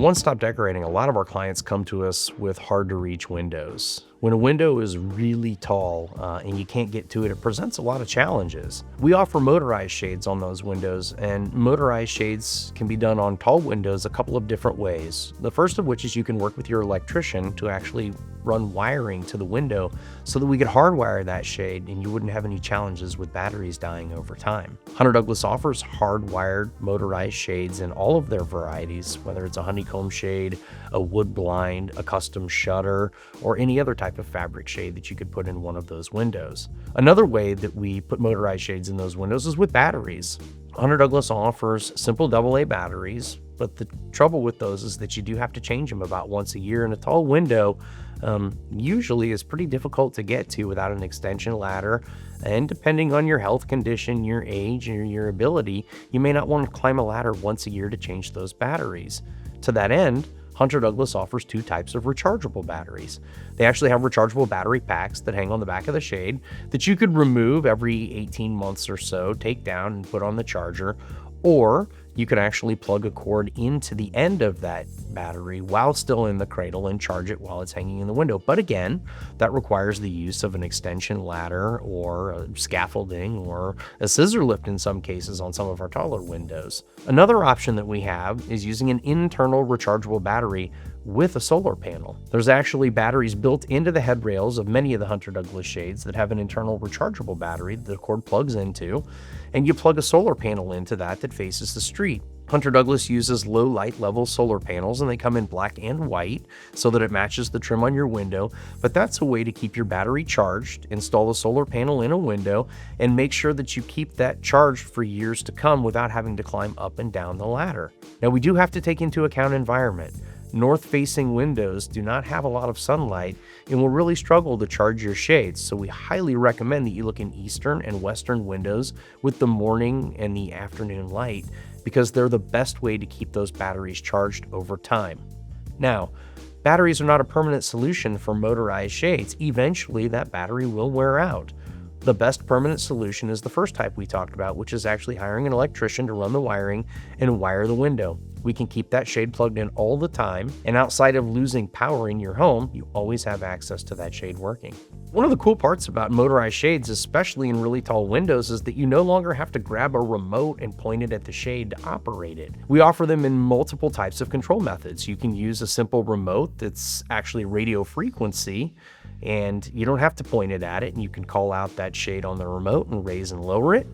At One Stop Decorating, a lot of our clients come to us with hard-to-reach windows. When a window is really tall and you can't get to it, it presents a lot of challenges. We offer motorized shades on those windows, and motorized shades can be done on tall windows a couple of different ways. The first of which is you can work with your electrician to actually run wiring to the window so that we could hardwire that shade and you wouldn't have any challenges with batteries dying over time. Hunter Douglas offers hardwired motorized shades in all of their varieties, whether it's a honeycomb shade, a wood blind, a custom shutter, or any other type of fabric shade that you could put in one of those windows. Another way that we put motorized shades in those windows is with batteries. Hunter Douglas offers simple AA batteries, but the trouble with those is that you do have to change them about once a year, and a tall window usually is pretty difficult to get to without an extension ladder. And depending on your health condition, your age, and your ability, you may not want to climb a ladder once a year to change those batteries. To that end, Hunter Douglas offers two types of rechargeable batteries. They actually have rechargeable battery packs that hang on the back of the shade that you could remove every 18 months or so, take down and put on the charger, or you could actually plug a cord into the end of that battery while still in the cradle and charge it while it's hanging in the window. But again, that requires the use of an extension ladder or a scaffolding or a scissor lift in some cases on some of our taller windows. Another option that we have is using an internal rechargeable battery with a solar panel. There's actually batteries built into the head rails of many of the Hunter Douglas shades that have an internal rechargeable battery that the cord plugs into, and you plug a solar panel into that faces the street. Hunter Douglas uses low light level solar panels, and they come in black and white so that it matches the trim on your window, but that's a way to keep your battery charged. Install a solar panel in a window and make sure that you keep that charged for years to come without having to climb up and down the ladder. Now, we do have to take into account environment. North-facing windows do not have a lot of sunlight and will really struggle to charge your shades, so we highly recommend that you look in eastern and western windows with the morning and the afternoon light, because they're the best way to keep those batteries charged over time. Now, batteries are not a permanent solution for motorized shades. Eventually, that battery will wear out. The best permanent solution is the first type we talked about, which is actually hiring an electrician to run the wiring and wire the window. We can keep that shade plugged in all the time, and outside of losing power in your home, you always have access to that shade working. One of the cool parts about motorized shades, especially in really tall windows, is that you no longer have to grab a remote and point it at the shade to operate it. We offer them in multiple types of control methods. You can use a simple remote that's actually radio frequency, and you don't have to point it at it, and you can call out that shade on the remote and raise and lower it.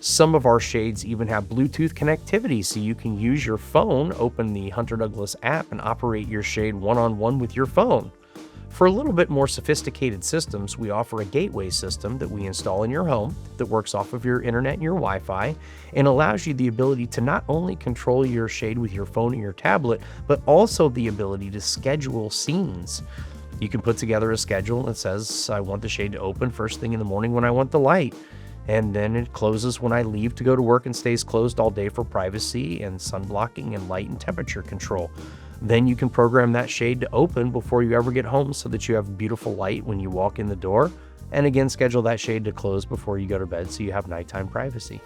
Some of our shades even have Bluetooth connectivity, so you can use your phone, open the Hunter Douglas app, and operate your shade one-on-one with your phone. For a little bit more sophisticated systems, we offer a gateway system that we install in your home that works off of your internet and your Wi-Fi and allows you the ability to not only control your shade with your phone or your tablet, but also the ability to schedule scenes. You can put together a schedule that says, I want the shade to open first thing in the morning when I want the light, and then it closes when I leave to go to work and stays closed all day for privacy and sun blocking and light and temperature control. Then you can program that shade to open before you ever get home so that you have beautiful light when you walk in the door, and again schedule that shade to close before you go to bed so you have nighttime privacy.